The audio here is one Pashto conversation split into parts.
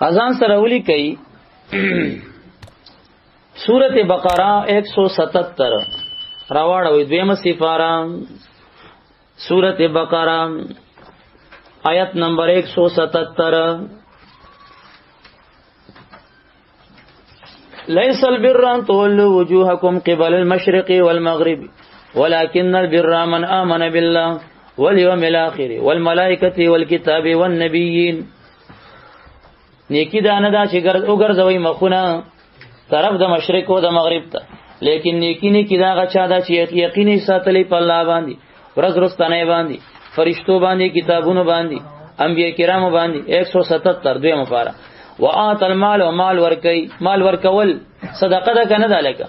اذان سره ولي کوي سورۃ بقرہ 177 راوړوي دویمه سفاره سورۃ بقرہ آیت نمبر 177 ليس البر ان تولوا وجوهكم قبل المشرق والمغرب ولكن البر من آمن بالله واليوم الآخر والملائكة والكتاب والنبيين نیکی دا نه دا چې وګرځوي مخونه طرف د مشرق او د مغرب ته، لیکن نیکی نه کی دا غچا دا چې یقیني ساتلې په الله باندې، ورځ رستنه باندې، فرشتو باندې، کتابونو باندې، انبیاء کرامو باندې. 177 دویمه پاره. وآت المال و مال ورکی، مال ورکول صدقه ده کنه ده لکه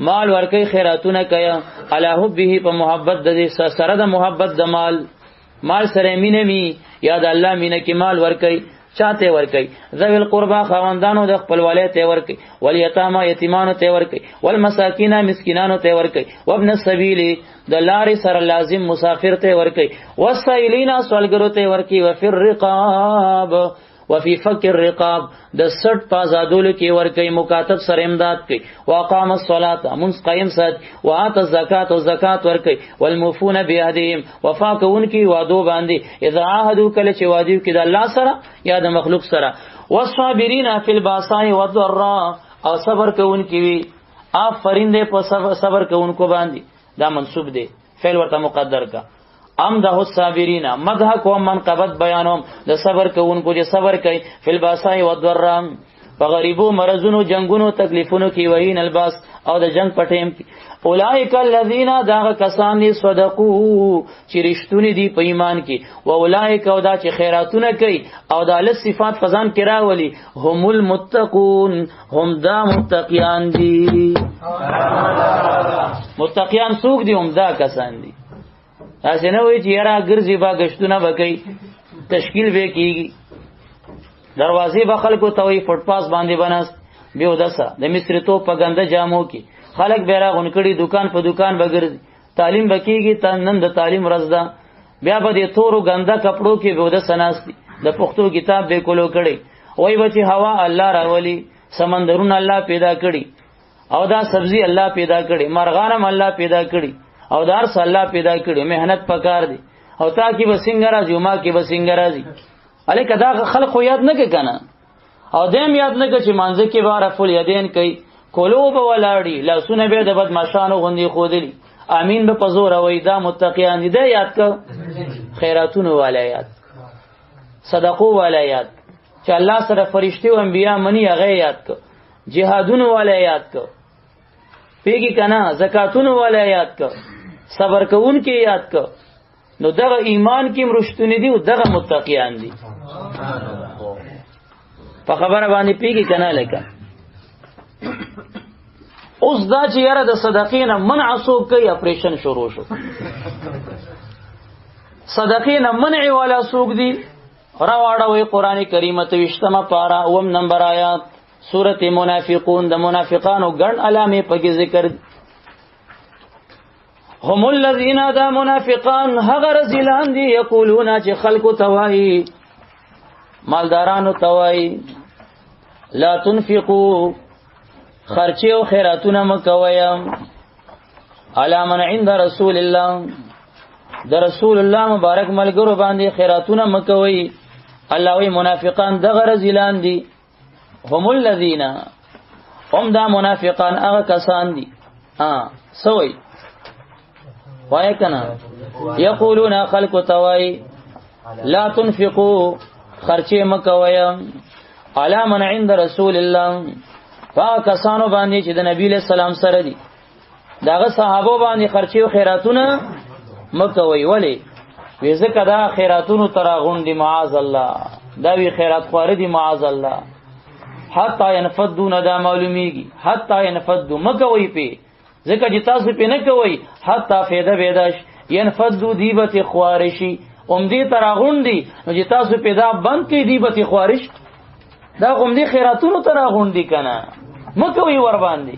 مال ورکی خیراتونه کیا علی حبه په محبت د سره د محبت د مال سره مینه می یاد الله مینه کی مال ورکی چاته ورکی ذوی القربا خواندانو د خپلوالۍ ته ورکی والیتاما یتیمانو ته ورکی والمساکین مسکینانو ته ورکی وابن السبیل د لارې سره لازم مسافر ته ورکی والسائلین سوالګرو ته ورکی وفي الرقاب وفي فك الرقاب د سټ پازادول کې ورکی مکاتب سره امداد کوي واقام الصلاه منس قائم سات وات الزکات او زکات ورکی والموفون بعهدهم وفا کون کی وعدو باندې اذا عهدوا کله چې وعده کې د الله سره یا د مخلوق سره والصابرین فی الباساء والضراء او صبر کون کی وی آفرین دې په صبر کون کو باندې دا منصوب دی فعل ورته مقدر کا امدح الصابرین مدح کو منقبت بیانوم د صبر کوونکو چې صبر کوي فی الباساء والضراء په غریبو مرزونو جنگونو تکلیفونو کې وهین الباس او د جنگ پټیم کې اولئک الذین داغ کسان صدقو چې رښتونی دي په ایمان کې و اولئک او دا چې خیراتونه کوي او د ال صفات فزان کې راولي هم المتقون هم دا متقیان دي متقیان څوک دي هم دا کسان دي تاسو نه وی چې یاره ګرځي با غشتونه وکي تشکیل به کیږي دروازې به خلکو ته وی فوټ پاس باندې بناست به ودسه د مصری تو په ګنده جامو کې خلک بیره غونکړي دکان په دکان بغرځي تعلیم بکیږي نن د تعلیم ورځ ده بیا به د تورو ګنده کپړو کې به ودسه ناشتي د پښتو کتاب به کولو کړي وای بچي هوا الله راولي سمندرونه الله پیدا کړي او دا سبزی الله پیدا کړي مرغانم الله پیدا کړي او دار صلی الله پیدا کړي مهنت پکار دي او تا کې بسنګ راځي ما کې بسنګ راځي الی کدا خلق یاد نه کنه او دیم یاد نه چې مانځه کې بار افل یدین کوي قلوب ولاړی لاسونه به د بدمعشانو غندي خودلی امین به پزور او دا متقیان دي یاد کو خیراتونو ولایات صدقو ولایات چې الله سره فرشتي او انبیا منی هغه یاد کو جهادونو ولایات کو پیږي کنه زکاتونو ولایات کو صبر کوون کې یاد کو نو دغه ایمان کې مرشتونی دي او دغه متقیان دي په خبره باندې پیږي کنه لکه اوس دا چې یاره د صدقې نه منع څوک کوي اپریشن شروع شو صدقې نه منع والا څوک دي راوړوي قران کریم ته 20 پارا اوم نمبر آیات سورۃ منافقون د منافقانو ګڼ علامې په ذکر هم الذين دا منافقان هغه رزلان دي یقولون چې خلقو توای مالدارانو توای لا تنفقوا خرچه او خیراتونه مکویا علی من عند رسول الله د رسول الله مبارک ملګرو باندې خیراتونه مکوي الله وی منافقان دغه رزلان دي هم الذين هم دا منافقان هغه کسان دي سوي وای کنا یقولون خلق توای لا تنفقوا خرچه مکویا علی من عند رسول الله کسانو باندې چې د نبی له سلام سره دي داغه صحابه باندې خرچه او خیراتونه مکوي ولی وې ځکه دا خیراتونو تراغون دي معاذ الله دا وی خیرات خواره دي معاذ الله حتا ينفذون دا معلومیږي حتا ينفذوا مکوي په ځکه چې تاسو په نه کوي حتا فایده بيداش ينفذوا دیبت خوارشي دې تراغون دي نو چې تاسو په دا بند کې دیبت خوارش دا دې خیراتونو تراغون دي کنه مکوي ور باندې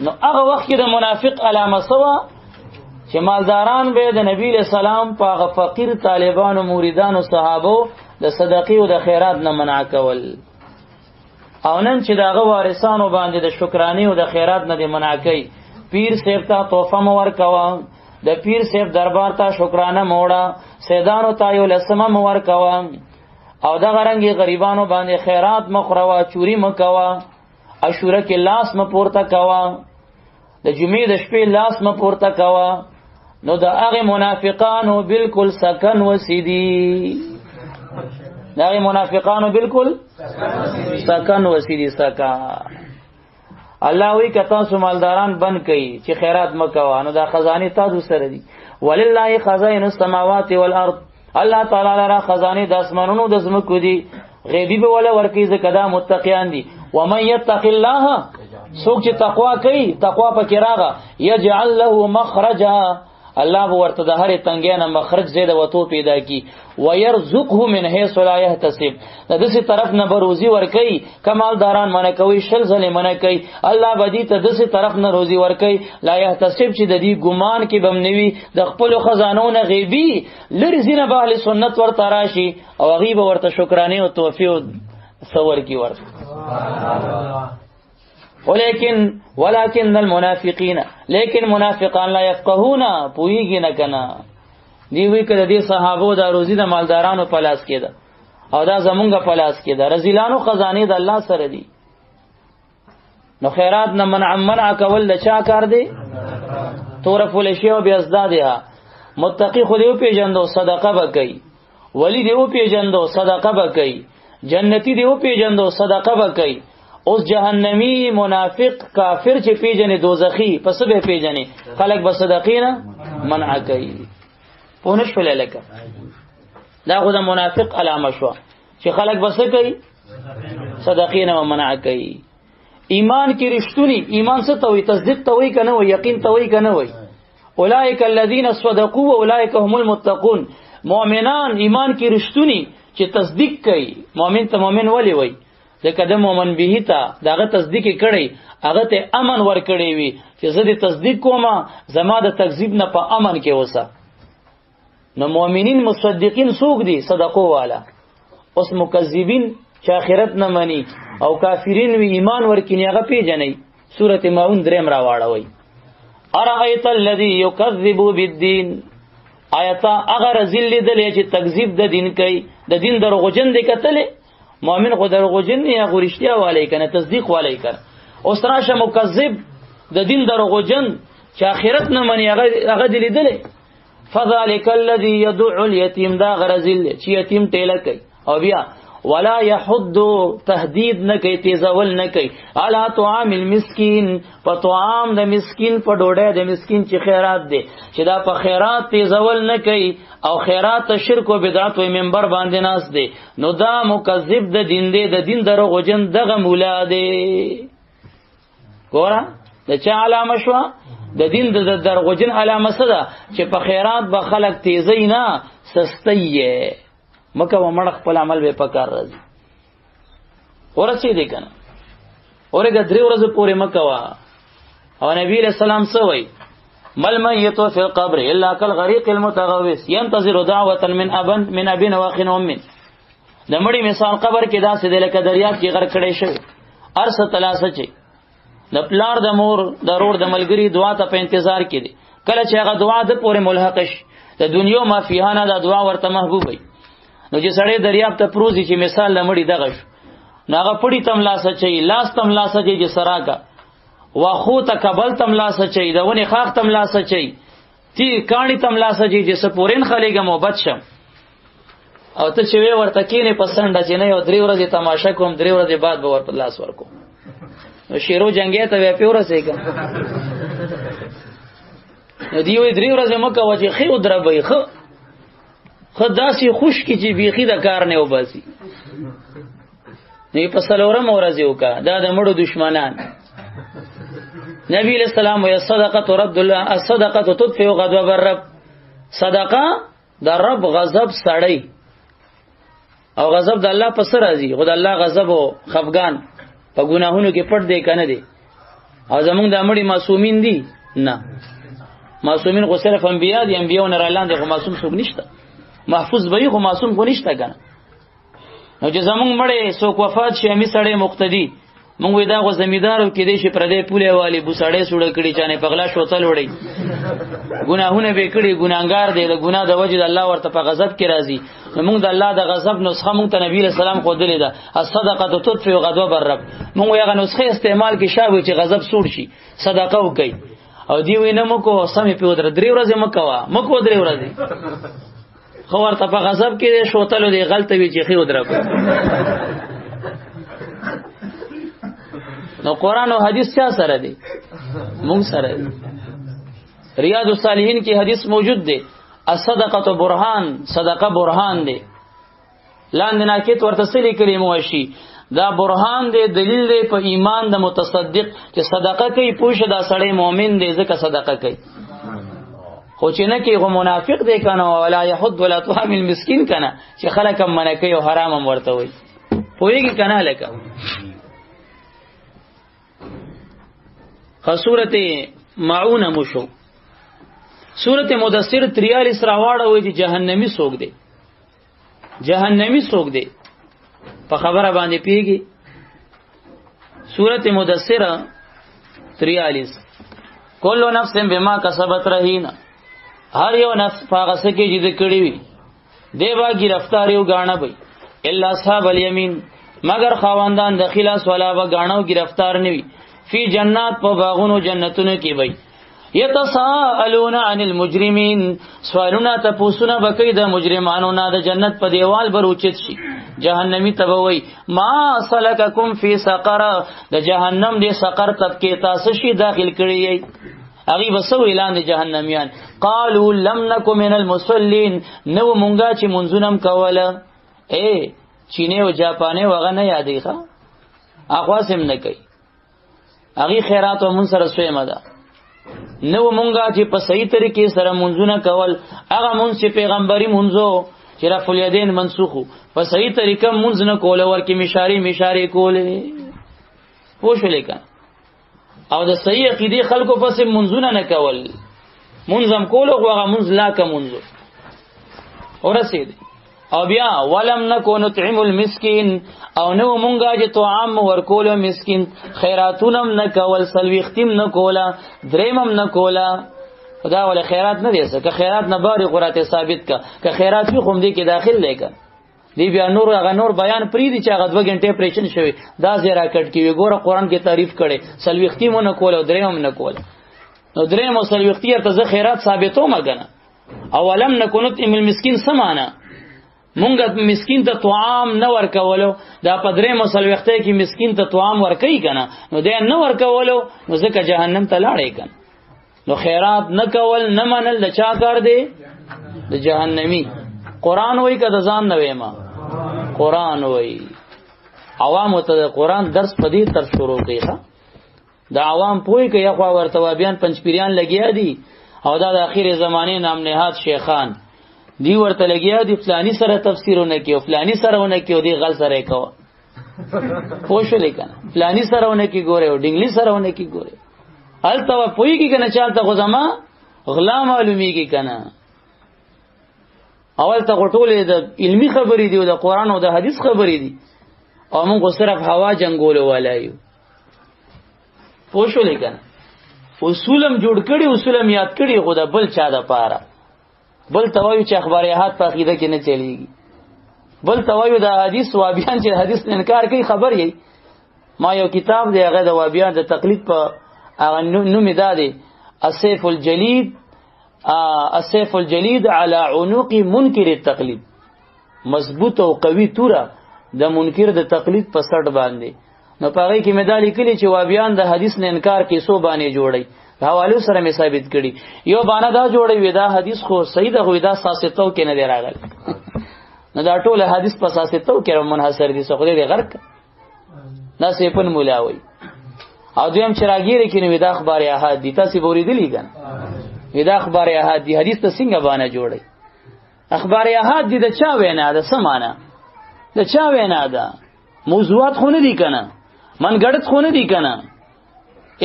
نو هغه وخت کې د منافق علامه سوا چې مالداران به د نبی له سلام په فقیر طالبانو مریدانو صحابه د صدقې او د خیرات نه منع کول. او نن چې داغه وارثانو باندې د شکرانې او د خیرات نه دی منع کوي. پیر صاحب ته تحفه مور کوا، د پیر صاحب دربار ته شکرانه موړه، سیدانو ته یو لسمه مور کوا، او د غرنګي غریبانو باندې خیرات مخروا، چوری مکوا، عاشوره کې لاس مپورته کوا، د جمعې د شپې لاس مپورته کوا. نو د هغه منافقانو بالکل سکن وسیدي، د هغه منافقانو بالکل سکن وسیدي. سکا الله وی کته سو مالداران بند کړي چې خیرات مکوا، نو دا خزانه تاسو سره دي. ولله خزائن السماوات والارض، الله تعالی لرا خزانه د اسمانونو د زمکو دي. غیبی به ولا ورکی زکدا متقیان دي. ومن يتق الله، څوک چې تقوا کوي، تقوا پکې راغه، یجعل له مخرجا، الله به ورته د هرې تنګۍ نه مخرج زیاده وتو پیدا کی. ويرزقه من حيث لا يحتسب، د دې طرف نه بروزي ور کوي. کمالداران منه کوي، شل ځله منه کوي، الله بدی ته د دې طرف نه روزي ور کوي. لا يحتسب چې د دې ګمان کې بم نوي، د خپل خزانو نه غیبی لری زینه به اهل سنت ور تراشي او غیب ورته شکرانه او توفیق صور کی ورته. ولكن المنافقین، لیکن منافقان لا يفقهون، پویږي نه کنه. دی وی کړه دې صحابو دا روزي د مالدارانو په لاس کې ده او دا زمونږ په لاس کې ده. رزیلانو خزانه د الله سره دي. نو خیرات نه منع کول د چا کار دی؟ تور فلشی او بیازدادها. متقی خو دیو پیجندو صدقه وکي، ولی دیو پیجندو صدقه وکي، جنتی دیو پیجندو صدقه وکي. اوس جهنمی منافق کافر چې پیجنې دوزخی پس به پیجنې خلق به صدقینا منع کوي. پونش فل لک دا خو د منافق علامه شو چې خلق بس کوي صدقینا منع کوي. ایمان کې رښتونی ایمان څه ته وي؟ تصدیق ته وي کنه وي؟ یقین ته وي کنه وي؟ اولئک الذین صدقوا واولئک هم المتقون. مؤمنان ایمان کې رښتونی چې تصدیق کوي. مؤمن ته مؤمن ولی وي؟ ځکه د مؤمن به ته داغه تصدیق کړي، هغه ته امن ور کړی وي چې زه دې تصدیق کوم، زما د تکذیب نه په امن کې اوسه. نو مؤمنین مصدقین څوک دي؟ صدقو والا. اوس مکذبین چې آخرت نه مني او کافرین وی ایمان ورکینی هغه پیژنې. سورته ماون دریم را واړوي. ارایت الذی یکذب بالدین، آیت اگر ذل دل چې تکذیب د دین کوي، د دین دروغجن دي کتلې. مؤمن خو دروغجن نه یا غریشتیا والے کنه، تصدیق والے کنه. اوس راشه مکذب د دین دروغجن چې آخرت نه مني هغه دلی دل. فذلک الذی يدعو اليتیم، دا غرزل چې یتیم ټیله کوي او بیا ولا يحض تهدید نه کوي، تیزول نه کوي. الا طعام المسکین، په طعام د مسکین، په ډوډۍ د مسکین چې خیرات دی، چې دا په خیرات تیزول نه کوي او خیرات شرک او بدعت او منبر باندې ناس دی. نو دا مکذب د دین دی، د دین دروغجن دغه مولا دی. ګوره د چا علامه شو؟ د دین د دروغجن علامه څه ده؟ چې په خیرات به خلق تیزی نه سستی مکه و مړ خپل عمل به پکار راځي. ورسې دی کنه اورګه درې ورځې پورې مکه وا. او نبی رسول سلام څه وای؟ مل میت فی القبر الا کالغریق المتغوث ينتظر دعوه من ابن واخ ام. د مړي مثال قبر کې داسې دی لکه دریاب کې غرق کړي شوی، ارسه تلاسه چي د پلار د مور د روړ د ملګری دعا ته په انتظار کې دي. کله چې هغه دعا د پورې ملحق شي، د دنیا ما فیهانه د دعا ورته محبوب وي. نو چې سړی دریاب ته پروزي چې مثال لمړي دغه شو، نو هغه پړی تم لاسه چي، لاس تم لاسه چي چې سراکا واخو ته قبل تم لاسه چي، د ونی خاخ تم لاسه چي، تی کانی تم لاسه چي چې سپورین خلیګه محبت شم. او ته چې وی ورته کینې پسند چې نه یو درې ورځې تماشا کوم، درې ورځې بعد به ورته لاس ورکو. نو شیرو جنگی ته وی پیور سېګا نو دی وی درې ورځې مکه وځي خو دربې خداسي خوش کی چې بیخي د کار نه وباسي. نو په سلورم ورځ یو کا دا د مړو دشمنان. نبی علیہ السلام وی صدقه رد الله، الصدقه تطفئ غضب الرب. صدقه د رب غضب سړی او غضب د الله په سر راځي. خدای الله غضب او خفغان په ګناهونو کې پټ دی کنه دی. او زمونږ د مړي معصومین دي نه، معصومین خو صرف انبیا دي، انبیاء نه رالاندې خو معصوم څوک نشته. محفوظ به خو معصوم خو نشته کنه. نو چې زمونږ مړې څوک وفات شي امي سړی مقتدي مونږ وې دا غو زمیدارو کې دې شي پردې پوله والی بو سړی سوړ کړي چانه پغلا شوتل وړي ګناهونه به کړي ګناګار دی د ګناه د وجه الله ورته په غضب کې راځي مونږ د الله د غضب نسخه مونږ ته نبی رسول الله خو دلې ده الصدقه تطفئ غضب الرب مونږ یې نسخه استعمال کې شابه چې غضب سوړ شي صدقه وکي او دی وینه مو کو سمې په ودر درې ورځې مکو درې ورځې خو ورته په غضب کې شوتل دی غلطه وی چې خې ودر نو قرآن او حدیث چا سره دی مونږ سره دی ریاض الصالحین کی حدیث موجود دی الصدقه برهان صدقه برهان دی لاندې ناکت ورته سلی کلمه وشي دا برهان دی دلیل دی په ایمان د متصدق چې صدقه کوي پوښه دا سړی مؤمن دی ځکه صدقه کوي خو چې نه کې غو منافق دی کنه ولا يحض ولا تحمل مسكين کنه چې خلک هم منه کوي او حرام هم ورته وي پوېږي کنه لکه سورت معون مشو سورت مدثر 43 راواړه وي چې جهنمی سوق دی جهنمی سوق دی په خبره باندې پیږي سورت مدثر 43 کل نفس بما کسبت رهینا هر یو نفس هغه څه کې چې کړی وي دیوا گرفتار یو غاڼه وي الا اصحاب الیمین مگر خواندان د خلاص ولا و غاڼو گرفتار نه وي فی جنات په باغونو جنتونو کې وي یتساءلون عن المجرمین سوالونه تاسو بکې د مجرمانو نه د جنت په دیوال بر اوچت شي جهنمی تبوي ما سلککم فی سقر د جهنم دی سقر طبقه تاسو شي داخل کړی اغي وسو اعلان د جهنميان قالوا لم نکو من المصلین نو مونږه چې منځونم کوله چینه او جاپانه وغه نه یادې ښا اخواسم نه کوي اغي خیرات او من سره سویمه ده نو مونږه چې په صحیح طریقې سره منځونه کول هغه مونږ چې پیغمبري منځو چې رفع الیدین منسوخو په صحیح طریقه منځ نه کول ورکه مشاری کولې پوښ لیکه او د صحیح عقیده خلکو پس منځونه نه کول منظم کول او هغه منځ لا کا منځو اورسید او بیا ولم نکو نطعم المسکین او نو مونږه چې طعام ورکول مسکین خیراتونم نه کول سلوختیم نه کولا دریمم نه کولا خدا ول خیرات نه دیسه که خیرات نه باری قرات ثابت که خیرات په خوم دی کې داخل لیکه دی بیا نور هغه نور بیان پری دی چې هغه 2 غنټه پریشن شوی دا زیرا کټ کی ګوره قران کې تعریف کړي سلوختیم نه کول او دریمم نه کول نو دریم او سلوختی ته خیرات ثابتو مګنه اولم نکونت ام المسکین سمانا مونږه مسکین ته طعام نه ورکولو دا پدری مسلوخته کې مسکین ته طعام ورکې کنه نو دې نه ورکولو نو ځکه جهنم ته لاړې کنه نو خیرات نه کول نه منل د چا کار دی د جهنمی قران وای کده ځان نه وېما قران وای عوام ته قران درس پدې تر شروع کیخه د عوام پوي کې یو ورته بیان پنځپیران لګیا دي او دا د اخیر زمانه نام نهاد شیخان دی ورته لګیا دی فلانی سره تفسیرونه کوي فلانی سرهونه کوي دی غل سره کوي پوښ لیکنه فلانی سرهونه کوي ګوره او ډنګلی سرهونه کوي ګوره الته پوي کې کنه چالت غزما غلا معلومیږي کنه اول ته غټولې د علمی خبرې دی او د قران او د حدیث خبرې دي او موږ صرف هوا جنگول ولایو پوښ لیکنه اصولم جوړ کړي اصولم یاد کړي خو د بل چا د پاره بل توایو چې اخباریات په عقیده کې نه چلیږي بل توایو د حدیث وابیان چې حدیث نه انکار کوي خبر یې ما یو کتاب دی هغه د وابیان د تقلید په هغه نوم دادی السيف الجليد على عنق منکر التقلید مضبوط او قوي توره د منکر د تقلید په سر باندې نو پاره کې مدالي کلی چې وابیان د حدیث نه انکار کې سو باندې جوړي حوالو سره می ثابت کړي یو باندې دا جوړي وي دا حدیث خو صحیح ده خو دا ساستو کې نه دی راغلی نو دا ټول حدیث په ساستو کې منحصر دي څو خو دې غرق دا سیپن مولا وي او دویم چراغیری کې نو دا اخبار احاد دي تاسو بوریدلی کنه دا اخبار احاد دي حدیث ته څنګه باندې جوړي اخبار احاد دي د چا وینا ده سمانه د چا وینا ده موضوعات خو نه دي کنه من ګړت خو نه دي کنه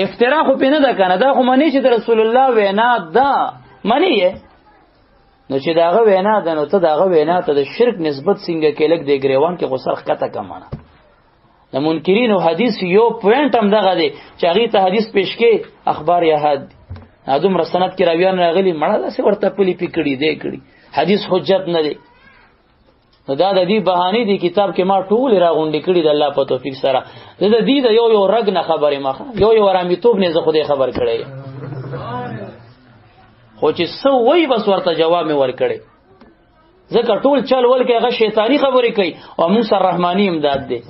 افترا خو پینه ده کنه دا خو معنی چې رسول الله وینا ده معنی نو چې داغه وینا ده نو ته داغه وینا ته د شرک نسبت څنګه کې لګ دی ګریوان کې غسرخ کته کمانه د منکرینو حدیث یو پوینټ هم دغه دی چې هغه ته حدیث پیش کې اخبار یا حد ادم رسنت کې راویان راغلي مړه داسې ورته پلی پکړي دی کړي حدیث حجت نه دی نو دا د دې بهانه دی کتاب کې ما ټول راغونډې کړي د الله په توفیق سره د دې د یو رګ نه خبره مخه یو رامیتوب نه زه خوده خبر کړی خو چې سو وای بس ورته جواب مې ور کړی ځکه ټول چل ول کې هغه شیطانی خبرې کوي او موسی الرحمانی امداد دی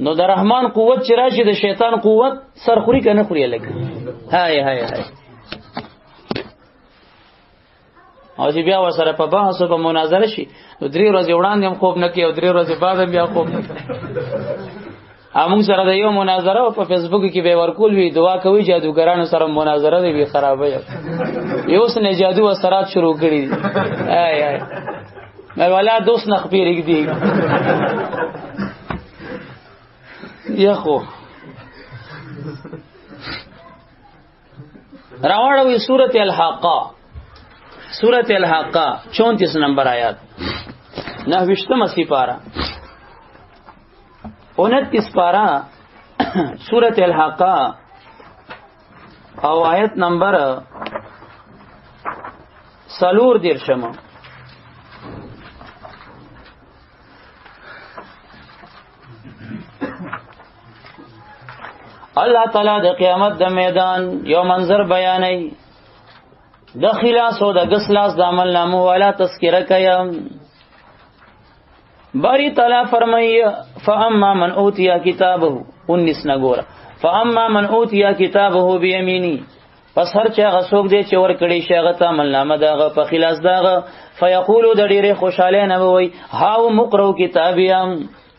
نو د رحمان قوت چې راشي د شیطان قوت سرخوري کنه خوري لګي هاي هاي هاي او چې بیا وسره په بحث او په مناظره شي نو 3 ورځې وړاندې هم خوب نه کوي او 3 ورځې بعد هم بیا خوب نه کوي امون سره د یو مناظره په فیسبوک کې به ورکول وی دعا کوي جادوګرانو سره مناظره دی خرابه یو سن جادو اثرات شروع کړي آی آی مې والا دوست نخبيرګ دی یخو راوړوي سورته الحاقه سورة الحاقہ 34 نمبر آیات 9 سپارہ 29 پارہ سورة الحاقہ او آیت نمبر 4 اللہ تعالی د قیامت د میدان یو منظر بیانای د خلاص او د غسلاس د عمل نامو والا تذکرہ کیم باری تعالی فرمایي فاما من اوتیا کتابه 19 نګور فاما من اوتیا کتابه بیمینی پس هر چا غسوک دی چې ور کړي شغه ته عمل نامه دغه په خلاص دغه فیقول د ډیره خوشاله نه وي هاو مقرو کتابیم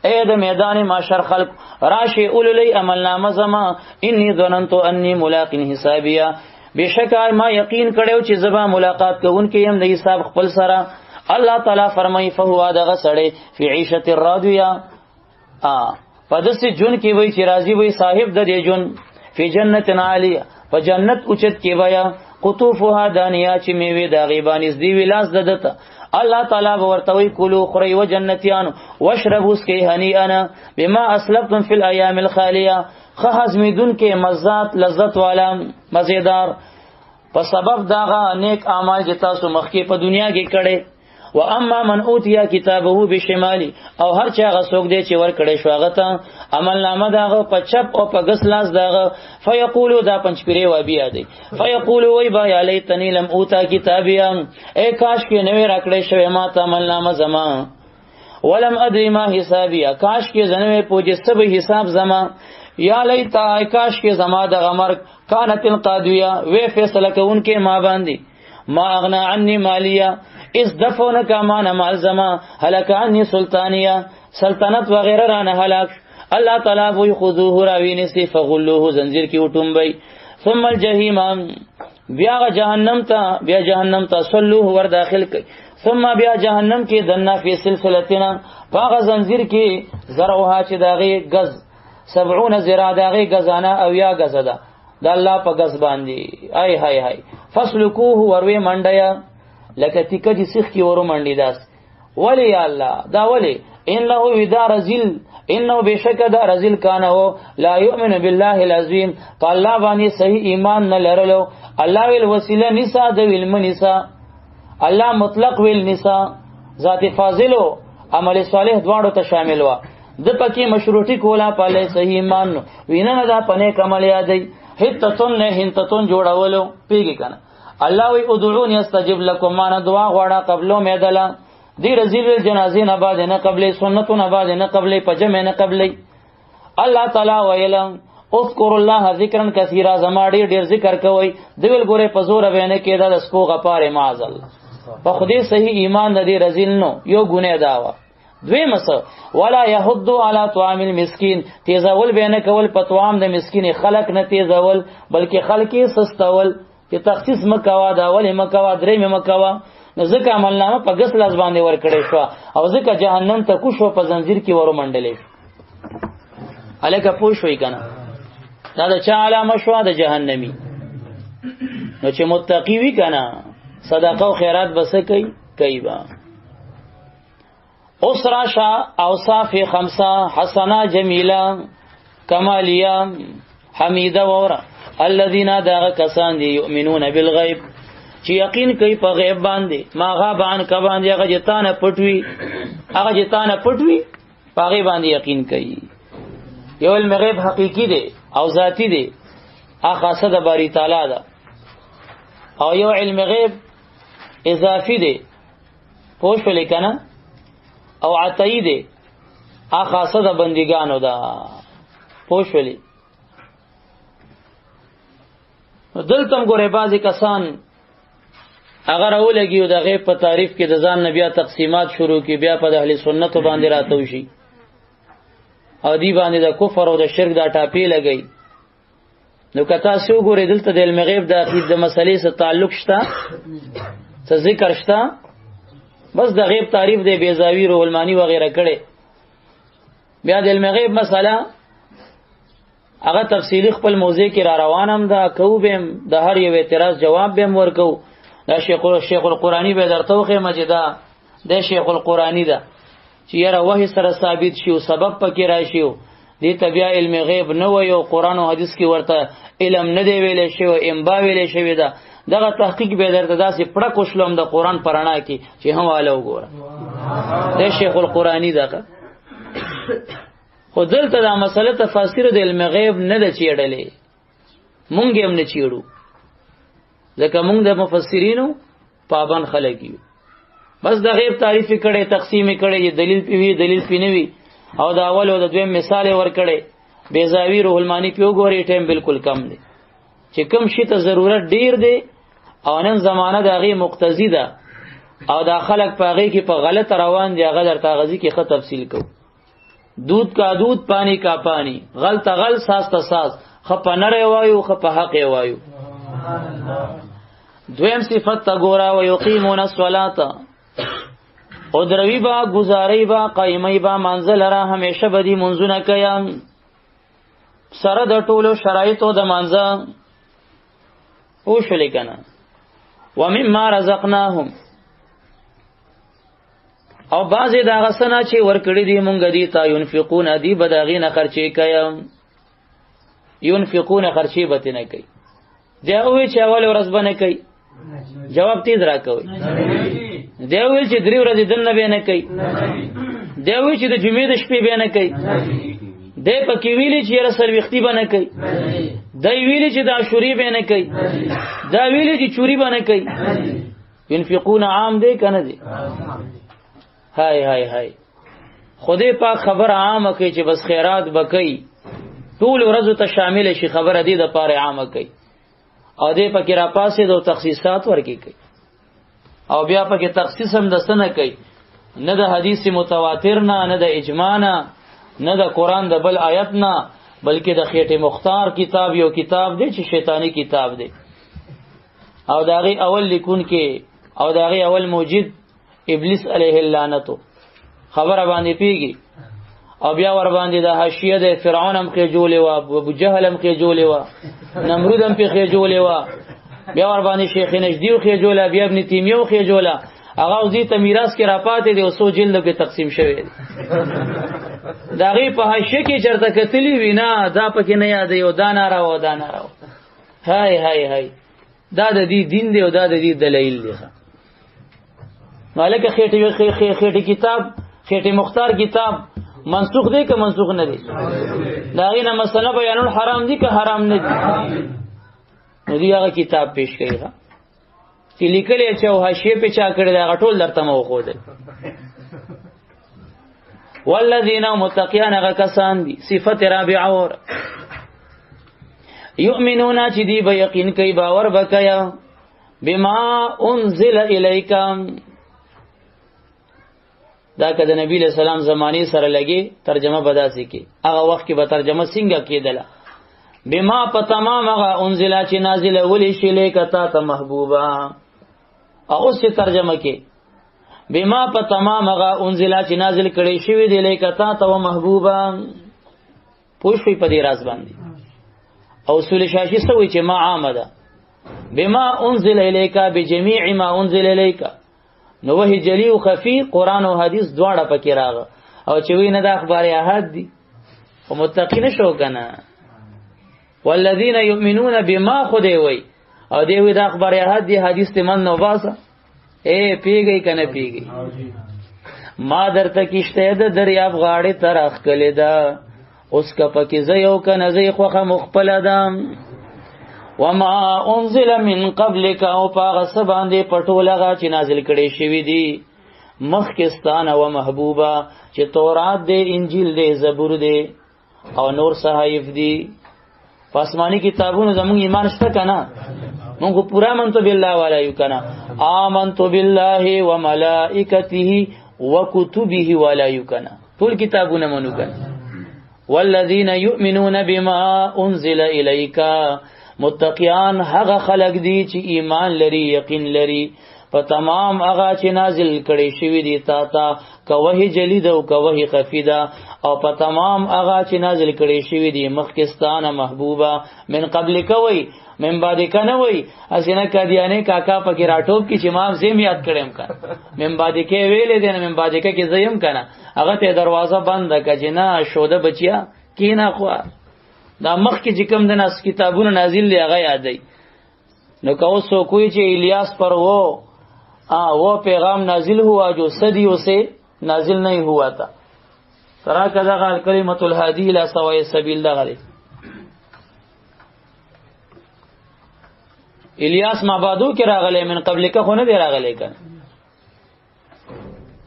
اے د میدان معاشر خلق راشی اوللی عمل نامه زما انی ظننت انی ملاق حسابیا بشکای ما یقین کړو چې زبا ملاقات کوونکې يم د حساب خپل سره الله تعالی فرمای فهو دغه سړی فی عیشة الراضیه پدسې جون کې وای چې راضی وای صاحب د دې جون فی جنت عالیه په جنت اوچت کې ویا قطوفها دانیا چې میوه د غیبانیز دی ویلاس ددته الله تعالی ورتوي کولو خری و جنتیان واشربوا اسکی هنیئا بما اسلفتم فی الايام الخالیه خهزمیدون کې مزات لذت والا مزیدار په سبب داغه نیک اعمال چې تاسو مخکې په دنیا کې کړي و اما من اوتیا کتابه بشمالی او هر چا غسوک دی چې ور کړي شواغته عمل نامه داغه په چپ او په غس لاس داغه فیقولو دا پنځپری و بیا دی فیقولو وای با یلیتنی لم اوتا کتابیا اے کاش کې نوې راکړې شوی ما ته عمل نامه زما ولم ادری ما حسابیا کاش کې زنوې پوجي سب حساب زما یا لیتا کاش کې زما د غمر کانت القادویه وی فیصله کوونکې ما باندې ما اغنا عني مالیا اس دفعون کا مانا مال زما هلاک عني سلطانیه سلطنت وغیرہ رانه هلاک الله تعالی وی خذوه راوینه سی فغلوه زنجیر کی وټومبای ثم الجحیم بیا جهنم ته صلوه ور داخل کی ثم بیا جهنم کی دنا فی سلسلتنا باغ زنجیر کی زرعها چې داغه غز 70 زرا داغه غزانه او یا غزدا د الله په غز باندې آی هاي هاي فسلکوه وروي منډیا لکه تیکه چې سیخ کی ورو منډی داس ولی الله دا ولی انه ودا رزل انه بشک دا رزل کانو لا یؤمن بالله العظیم الله باندې صحیح ایمان نه لرلو الله ویل وسیله نساء د ویل منسا الله مطلق ویل نساء ذات فاضلو عمل صالح دواړو ته شامل وا د پکې مشروطی کولا پاله صحیح ایمان ویننه دا پنه کمل یادای هتتون نه هنتتون جوړولو پیګی کنه الله وی ادعونی استجب لكم ما دعا غواړه قبلو میدلا دی رزیل جنازې نه بعد نه قبلې سنتو نه بعد نه قبلې پجمه نه قبلې الله تعالی ویلا اذكر الله ذکرا کثیرا زما ډیر ذکر کوي دویل ګوره په زور باندې کېدا د سپو غپاره معاذ الله په خدای صحیح ایمان د دې رزیل نو یو ګونه داوا دویمس ولا يحض على طعام المسكين تیزول بینه کول په طعام د مسکین خلق نه تیزول بلکې خلقي سستول چې تخصیص مکوا دا ولې مکوا درې مکوا ځکه عمل نامه په غس لاس باندې ور کړې شو او ځکه جهنم ته کو شو په زنجیر کې ورو منډلې الکه پوښوي کنه دا د چا علامه شو د جهنمی نو چې متقی وی کنه صدقه او خیرات بس کوي با. اسرا شا اوصاف خمسه حسنه جمیله کمالیه حمیده وورا الذين داغ کسان دی یؤمنون بالغیب چې یقین کوي په غیب باندې ما غاب عن ک باندې هغه جتانه پټوي په غیب باندې یقین کوي. یو علم غیب حقیقی دی او ذاتی دی خاصه د باری تعالی ده او یو علم غیب اضافی دی پوښ ولیکنه او عطایی دی خاصه د بندګانو ده پوښ ولی. دلتم ګوره بعضی کسان اگر اولګیو د غیب په تعریف کې د ځان نبی تقسیمات شروع کی بیا په اهل سنت باندې راتو شي او دی باندې د کفر او د شرک دا ټاپی لګی. نو کتا سو ګوره دلته د علم غیب د عقیده مسلې سره تعلق شته څه ذکر شته بس د غیب تعریف دی بیزاوی روح المانی وغیرہ کړي. بیا د علم غیب مسله هغه تفصیلی خپل موضوع کې را روانم دا کو بهم د هر یو اعتراض جواب بهم ورکو. دا شیخ القرآنی به درته خو مجدا د شیخ القرآنی دا چې یاره وحی سره ثابت شي او سبب پکې راشي دې تبیا علم غیب نه وي او قرآن او حدیث کې ورته علم نه دی ویلې شي او امبا ویلې شي دا دغه تحقیق به درته داسې پړه کوشلم د قرآن پرانا کې چې هم والا وګوره د شیخ القرآنی دا خو دلته دا مسله تفاسیر د علم غیب نه د چیړلې مونږ هم نه چیړو ځکه مونږ د مفسرینو پابند خلک یو. بس د غیب تعریف کړي تقسیم کړي دلیل پیوي دلیل پینوي او دا اول او د دویم مثال ور کړي بیزاوی روح المانی پیو ګوري ټیم بالکل کم دی چې کم شي ته ضرورت ډیر دی او نن زمانہ د غي مقتضی ده او دا خلک پاغي کې په غلط روان دي هغه در تاغذی کې خط تفصیل کو. دودھ کا دودھ پانی کا پانی غل تغل ساز تساز خپ نره وایو خپ حق وایو. دویم صفت تا ګورا و یقیمون الصلاة او دروی با گزاری با قایمی با منزل را همیشه بدی منځونه کيام سره د ټولو شرایطو د منځه پوښ لیکنه و مما رزقناهم او بعضی دا غسنا چې ورکړی دی مونږ دی تا ينفقون دی بداغین خرچې کيام ينفقون خرچې بته نه کوي دیوی چې اول ورځ باندې کوي جواب تیز را کوي دیوی چې درې ورځې دنه به نه کوي دیوی چې د جمعې د شپې به نه کوي د پکې ویلي چې رسل وختي به نه کوي دای ویلي چې د عاشوري به نه کوي دا ویلي چې چوري به نه کوي. ينفقون عام دی کنه دی هاي هاي هاي خدای پاک خبر عامه کوي چې بس خیرات بکئی ټول ورځو ته شامل شي خبره دی د پاره عامه کوي او دې پکې را پاسې د تخصیصات ورکی کوي او بیا پکې تخصیص هم د سنه کوي نه د حدیث متواتر نه د اجماع نه د قران د بل آیت نه بلکې د خېټه مختار کتاب یو کتاب دی چې شیطانی کتاب دی او داغي اول لیکون کې او داغي اول موجود ابلیس علیه اللعنت خبر باندې پیږي او بیا ور باندې د حاشیه د فرعون هم کې جوړې وا ابو جهل هم کې جوړې وا نمرود هم کې جوړې وا بیا ور باندې شیخ نجدی خو کې جوړه بیا ابن تیمیه خو کې جوړه هغه دې ته میراث کې راپاتې دي او سو جلد کې تقسیم شوی داغي په حاشیه کې چرته کتلی وینا دا پکې نه یاد یو دانا راو هاي هاي هاي دا د دې دین دی او دا د دې دلیل دی مالک خېټه کتاب خېټه مختار کتاب منسوخ دی که منسوخ نه دی داغی نه مسله بیان الحرام دی که حرام نه دی نو دی هغه کتاب پیش کوي چې لیکلی چې حاشیه په چا کړی دا ټول درته مو خو دی. والذین متقیان هغه کسان دي صفت رابعه اور یؤمنون چې دی به یقین کوي باور وکیا بما انزل الیکم دا کده نبی له سلام زمانی سره لګي ترجمه بداسي کی هغه وخت کې به ترجمه څنګه کېدله بما په تمام هغه انزل چې نازل ولې شي لیکتا ته محبوبا او څه ترجمه کې بما په تمام هغه انزل چې نازل کړي شوی دی لیکتا ته محبوبا پوښوي په دې راز باندې او اصول شاشي سوې چې ما عامه بما انزل الیک بجميع ما انزل الیک، نو وحی جلی او خفی قران او حدیث دواړه پکې راغ، او چې وینه د اخبار احاد دي او متقین شو کنه. والذین یؤمنون بما خدای وی او دی وی د اخبار احاد دي حدیث ته من نو باسه اے پیږي کنه پیږي. ما درته کیشته د دریاب غاړه تر اخکلې ده، اوس کا پکې زيو کنه زي خوخه مخبل ادم. وما انزل من قبلک، او پاغه سباندې پټولغه چې نازل کړي شوی دي مخکستان او محبوبا، چې تورات دی، انجیل دی، زبور دی او نور صحائف دی. پاسمانی کتابونو زمون ایمان شته کنه، مونږ پورا منتو بالله والا یو کنه، آمنتو بالله وملائکته وکتبه والا یو کنه، ټول کتابونه مونږ کنه. والذین یؤمنون بما انزل الیک، متقیان هغه خلق دی چې ایمان لري، یقین لري په تمام هغه چې نازل کړي شوی دی تا ته، کوه جلید او کوه خفیدا، او په تمام هغه چې نازل کړي شوی دی مخکستانه محبوبا. من قبل کوي من بعد کنه وای اسنه کدیانه کاکا پکې راټوب کی چې ما زم یاد کړم کا من بعد کې ویلې دین من بعد کې زیم کنه هغه ته دروازه بند کجنا شوده بچیا کینا خو دا مخ کې چې کوم د ناس کتابونه نازل دی هغه یادای. نو کو سو کوئی چې الیاس پر وہ پیغام نازل ہوا جو صدیوں سے نازل نہیں ہوا تھا. ترا کذا قال کلمۃ الهادی الى سواء السبیل دا غلی الیاس مابادو کې راغلی، من قبل که خو نه دی راغلی کنه.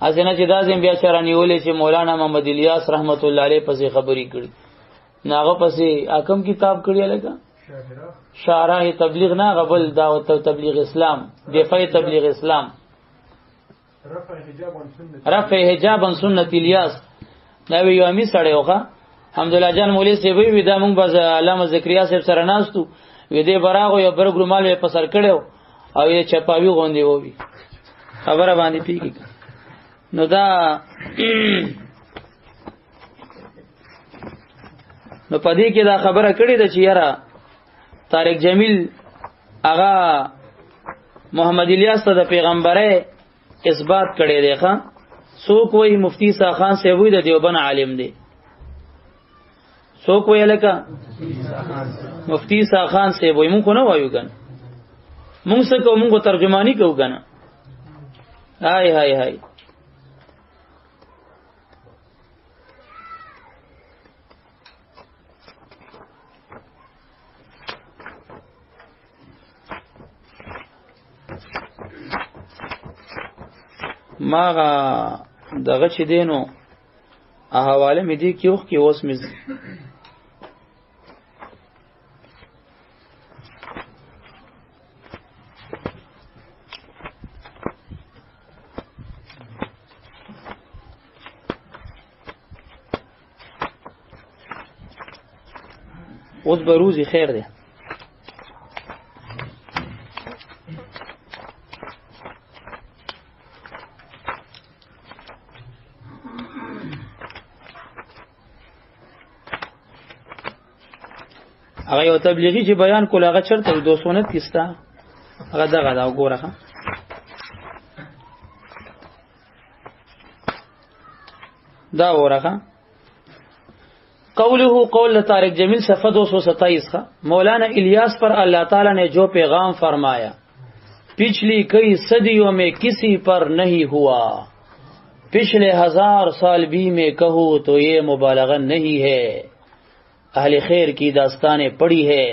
اسنه چې دا زم بیا چرانی ولې چې مولانا محمد الیاس رحمت الله علیه پسې خبري کړي، ناغه پسې اکم کتاب کړی لګا شارح تبلیغ، نه غبل دعوت تبلیغ اسلام، دفاع تبلیغ اسلام، رفع حجاب عن سنت الیاس. دا وی یومی سړی وخه حمدالله جان مولوی سی وی دا مونږ باز علامه زکریا صاحب سره ناستو، وی دې براغو یو برګ رومال په سر کړو او یې چپاوی غوندې ووی خبره باندې پیږي. نو دا نو پدې کې دا خبره کړې ده چې یاره طارق جمیل هغه محمد الیاس ته د پیغمبره اثبات کړي دی. ښا څوک وایي مفتی سا خان سی وی د دیوبند عالم دی، څوک وایي لکه مفتی سا خان سی وی، مونږ نه وایو کنه، مونږ څه کوو، مونږ ترجمانی کوو کنه. هاي هاي هاي ماغه دغه چې دینو حواله مې دی کیوخ کې اوس مې اوس بروزي خیر دی. هغه یو تبلیغی چې بیان کول هغه چرته 229 تا هغه دغه دا وګوره دا ورغه قوله قول طارق جمیل صفحہ 227 کا مولانا الیاس پر اللہ تعالی نے جو پیغام فرمایا پچھلی کئی صدیوں میں کسی پر نہیں ہوا، پچھلے 1000 سال بھی میں کہوں تو یہ مبالغہ نہیں ہے. اہل خیر کی داستانیں پڑھی ہے،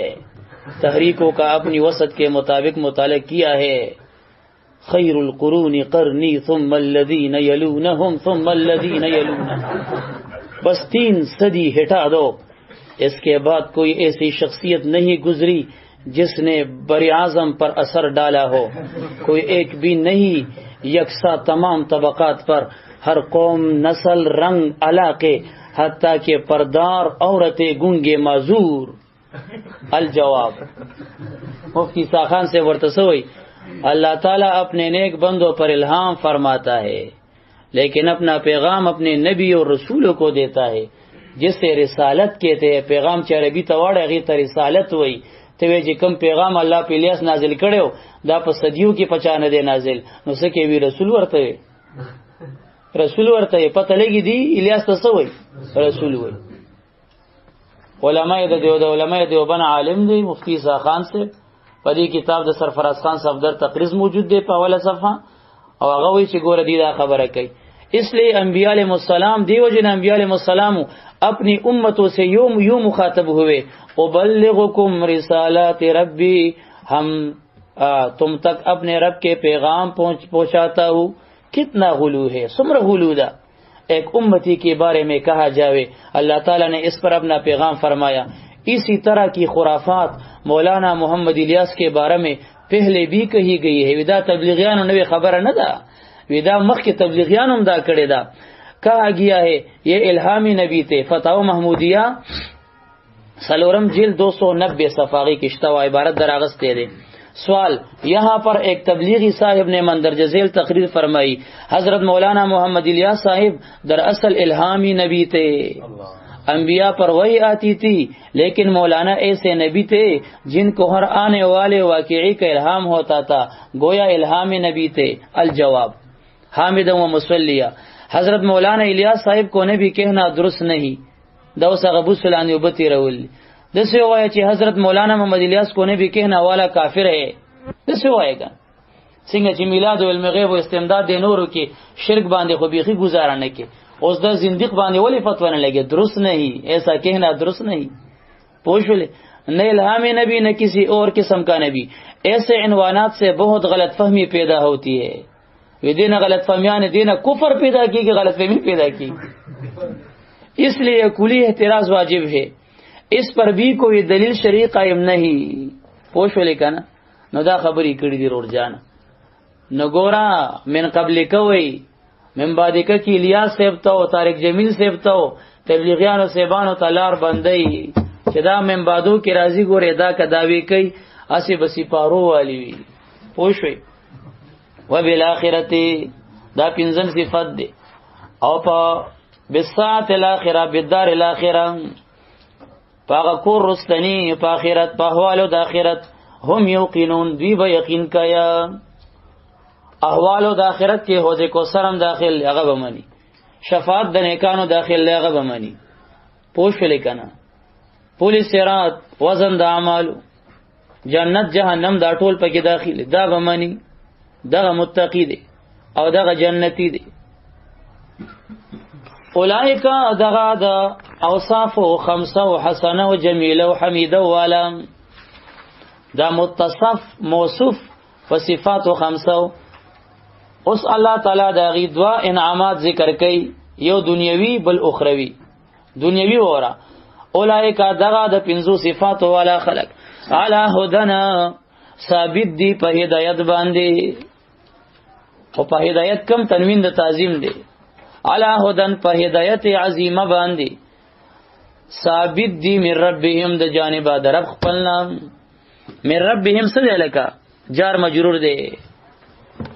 تحریکوں کا اپنی وسعت کے مطابق مطالعہ کیا ہے. خیر القرون قرنی ثم الذین یلونہم ثم الذین یلونہم، بس 3 صدی ہٹا دو، اس کے بعد کوئی ایسی شخصیت نہیں گزری جس نے بر اعظم پر اثر ڈالا ہو. کوئی ایک بھی نہیں، یکساں تمام طبقات پر، ہر قوم، نسل، رنگ، علاقے، حتیٰ کہ پردار عورتیں گنگے معذور. الجواب مفتی ساخان سے ورتسوئی اللہ تعالیٰ اپنے نیک بندوں پر الہام فرماتا ہے، لیکن اپنا پیغام اپنے نبی اور رسولوں کو دیتا ہے، جس سے رسالت کہتے ہیں. پیغام چہ عربی تواڑ غیت رسالت ہوئی، ته وی چې کوم پیغام الله په الیاس نازل کړو دا په صدیو کې 95 دی نازل، نو څه کې وی رسول ورته رسول ورته پته لګی دی الیاس ته څه وای رسول وای. علماء دیوبند عالم دی مفتی عیسی خان سے په دې کتاب د سرفراز خان صفدر تقریض موجود دی په اوله صفحه، او هغه وی چې ګوره دی دا خبره کوي. اس لیے انبیاء علیہ السلام دیو جن انبیاء علیہ السلام اپنی امتوں سے یوں مخاطب ہوئے ابلغکم رسالات ربی، ہم تم تک اپنے رب کے پیغام پہنچاتا ہوں. کتنا غلو ہے، سمر غلو دا ایک امتی کے بارے میں کہا جاوے. اللہ تعالیٰ نے اس پر اپنا پیغام فرمایا. اسی طرح کی خرافات مولانا محمد الیاس کے بارے میں پہلے بھی کہی گئی ہے. ودا تبلیغیان نے خبر نہ دا، ودا مخ کے تبلیغیان دا کڑے دا کہا گیا ہے یہ الہامی نبی تھے. فتاوی محمودیہ سلورم جلد 290 صفحے کی اشتوا عبارت دراغست دے. سوال، یہاں پر ایک تبلیغی صاحب نے مندرجہ ذیل تقریر فرمائی حضرت مولانا محمد الیاس صاحب دراصل الہامی نبی تھے، انبیاء پر وحی آتی تھی، لیکن مولانا ایسے نبی تھے جن کو ہر آنے والے واقعی کا الہام ہوتا تھا، گویا الہامی نبی تھے. الجواب حامد و مسلیہ، حضرت مولانا الیاس صاحب کو نے بھی کہنا درست نہیں. دوسا غبو سلانی وبتی رول دسے ہوا ہے حضرت مولانا محمد الیاس کو نے بھی کہنا والا کافر ہے. دسے ہوئے گا څنګه چې میلاد او علم غیب او استمداد د نورو کې شرک باندې خو بیخي گزاره نه کې، اوس د زنديق باندې ولی فتوا نه لګي. درست نہیں، ایسا کہنا درست نہیں. پوښولې نہ الہام نبی نہ کسی اور قسم کا نبی. ایسے عنوانات سے بہت غلط فہمی پیدا ہوتی ہے. یہ دین غلط فہمیاں نے دین کفر پیدا کی کہ غلط فہمی پیدا کی. اس لیے کلی اعتراض واجب ہے، اس پر بھی کوئی دلیل شرعی قائم نہیں. پوښولې کنه نو دا خبرې کړې دي ور جان نو ګورا من قبل کوي من بعد کې الیاس صاحب ته او طارق جمیل صاحب ته تبلیغیانو صاحبانو تلار بندي چې دا من بعدو کې راضی ګورې دا کداوی کوي اسی بسی پارو والی وي. پوښوي وبالاخرته دا پنځم صفات دي او په بساعت الاخره بالدار الاخره پاغه کور رستنی په آخرت په احوالو د آخرت هم یقینون دوی به یقین کیا احوالو د آخرت کې حوض کوثرم داخل هغه بمنی، شفاعت د نیکانو داخل هغه بمنی. پوښلې کنه پولیس صراط وزن د اعمالو جنت جهنم دا ټول پکې داخلي دا بمنی. دغه متقی دی او دغه جنتی دی. اولئک دغه د اوصاف خمسه و حسنه و جمیله و حمیده والا دا متصف موصوف و صفات و خمسه. اوس الله تعالی دا غي دوا انعامات ذکر کوي، یو دنیوي بل اخروی. دنیوي وره اولئک دغه د 5 صفات والا خلق علی هدنا ثابت دی په هدایت باندې، او په هدایت کم تنوین د تعظیم دی. علی هدن په هدایت عظیمه باندې ثابت دی من ربهم د جانب د رب خپلنا. من ربهم څه لکه جار مجرور دی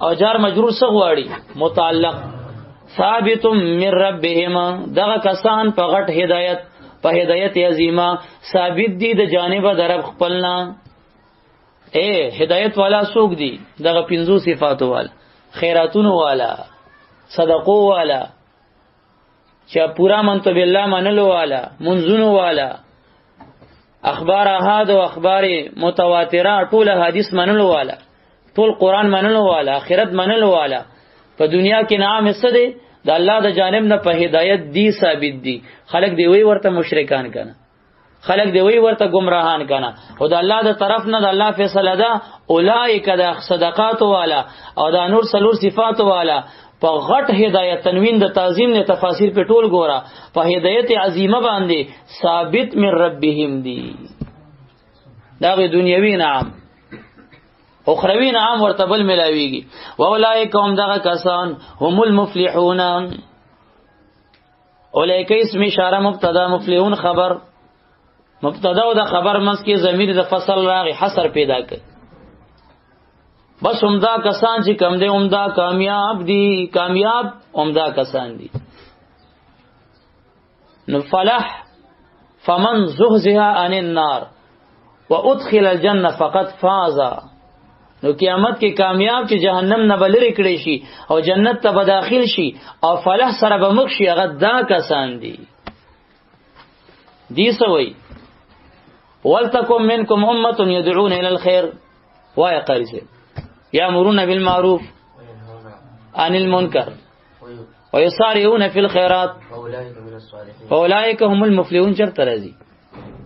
او جار مجرور څه غواړي متعلق. ثابت من ربهم دغه کسان په غټ هدایت په هدایت عظیمه ثابت دی د جانب د رب خپلنا. هدایت والا څوک دی؟ دغه 5 صفاتو والا، خیراتونو والا، صدقو والا، چې پورا منتو بالله منلو والا، منزونو والا، اخبار احاد او اخبار متواتره ټول حدیث منلو والا، ټول قران منلو والا، آخرت منلو والا. په دنیا کې نام څه دی؟ د الله د جانب نه په هدایت دی ثابت دی. خلق دی وی ورته مشرکان کنه، خلق دی وی ورته گمراهان کنه، او د الله د طرف نه د الله فیصله ده. اولئک د صدقات والا او د نور سلور صفات والا په غټ هدایت تنوین د تعظیم نه تفاسیر په ټول ګورا په هدایت عظیمه باندې ثابت من ربهم دی. دا غي دنیوي نعم، اخروی نعم ورته بل ملاویږي. واولئک هم دغه کسان هم المفلحون. اولئک اسم اشاره مبتدا، مفلحون خبر. مبتدا او د خبر منځ کې ضمیر د فصل راغی حصر پیدا کړ. بس عمدہ کسان چې کم دي عمدہ کامیاب دي، کامیاب عمدہ کسان دي. نو فلح فمن زحزح عن النار وادخل الجنه فقط فاز. نو قیامت کې کامیاب چې جهنم نه بلری کړي شي او جنت ته به داخل شي او فلاح سره به مخ شي، هغه دا کسان دي. دي سوي ولتکم منکم امه يدعون الى الخير وای قریزه یامرون بالمعروف عن المنکر ويسارعون في الخيرات فاولئك هم المفلحون. چرته راځي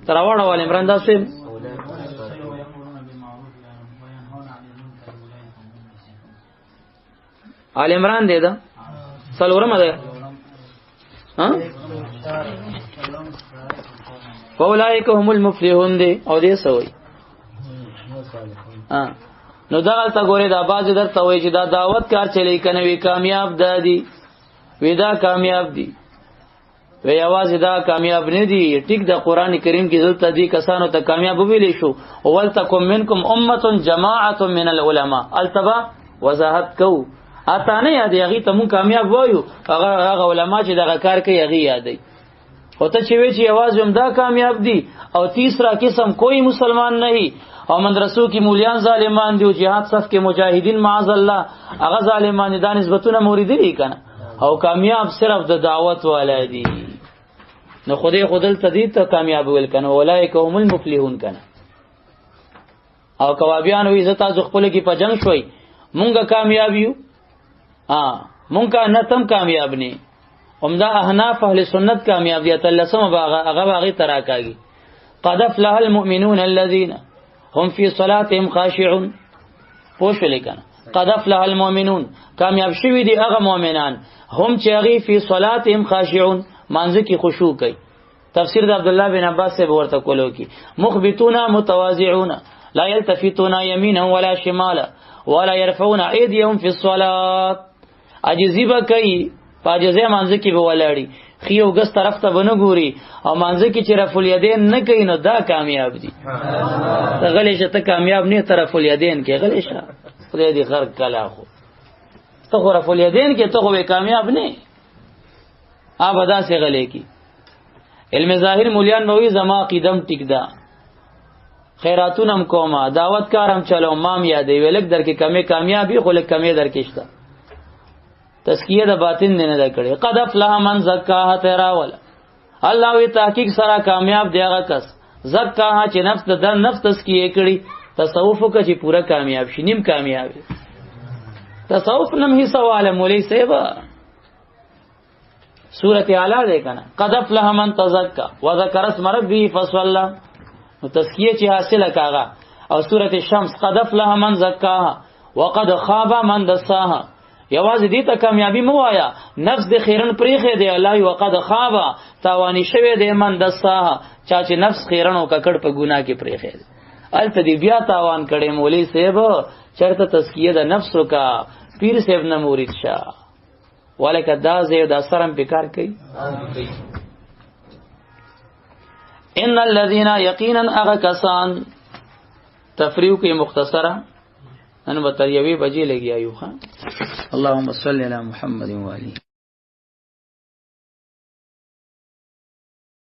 تراوړ ول عمران داسې آل عمران دی دا سلورم ده ها فاولئک هم المفلحون دی او دې سوي ها. نو دا تا ګوره دا باز درته وای چې دا دعوت کار چلی کنه وی کامیاب دادی ودا کامیاب دي وی आवाज دا کامیاب نه دي. ټیک د قران کریم کې دلته دي کسانو ته کامیاب ویلې شو ولتکم منکم امه جماعه من العلماء التبا وضاحت کو اته نه یاد یغي ته مون کامیاب وایو هغه علما چې دغه کار کوي یغي یادای او ته چې وی چې आवाज هم دا کامیاب دي. او تیسرا قسم کوئی مسلمان نہیں او مدرسو کی مولیان ظالمان دی او جهاد صف کې مجاهدین معاذ الله هغه ظالمان د نسبتونه موریدي دي کنه او کامیاب صرف د دعوت والا دي. نو خدای خودل تدید ته کامیاب ول کنه اولایک هم المفلحون کنه. او کوابیان وی عزت از خپل کې په جنگ شوي مونږه کامیاب یو مونږه نه تم کامیاب نه. عمدہ احناف اهل سنت کامیاب دي ته لسم هغه باغی تراکاږي. قد افلح المؤمنون الذين هم فی صلاتهم خاشعون. پوښ لیکنه قد افلح المؤمنون کامیاب شوی دي هغه مؤمنان هم چې هغه فی صلاتهم خاشعون مانځ کی خشوع کوي. تفسیر د عبد الله بن عباس سے ورته کولو کی مخبتون متواضعون لا يلتفتون يمينا ولا شمالا ولا يرفعون ايديهم في الصلاه. عجزیبه کوي پاجزه مانځ کی به ولاړی خيو ګس طرف ته ونه ګوري او مانځ کی چې رفع الیدین نه کوي نو دا کامیاب دي. ته غلې چې ته کامیاب نه طرف الیدین کې غلې شه خدای دې غرق کلا خو ته خو رفع الیدین کې ته خو کامیاب نه ابدا سے غلې کی. علم ظاهر مولیان نوې زما قدم ټیک دا خیراتون هم کوما دعوت کارم چلو مام یادې ولک در کې کمې کامیابی خو لک کمې در کې شته. تزکیه د باطن نه نه کړي. قد افلح من زکاها تراول الله وی تحقیق سره کامیاب دی هغه کس زکاها چې نفس د نفس تزکیه کړي. تصوف کې چې پورا کامیاب شي نیم کامیاب. تصوف نم هي سوال مولوی صاحب سورۃ اعلی ده کنه قد افلح من تزکا وذکر اسم ربه فصلى نو تزکیه چې حاصله کاغه. او سورۃ الشمس قد افلح من زکاها وقد خاب من دساها. یوازې دې ته کامیابی مو وایا نفس د خیرن پریخه دی الله وقد خاب تاوانی شوه دی من دساها چا چې نفس خیرن او ککړ په ګناه کې پریخه دی الته دی بیا تاوان کړي. مولوی صاحب چرته تزکیه د نفس کا پیر صاحب نه مرید شه ولکه دا زه د اثرم بیکار کوي. ان الذين يقينا اغكسان تفریو کې مختصره ان بتریوی بجې لګي ایو خان. اللهم صل علی محمد و علی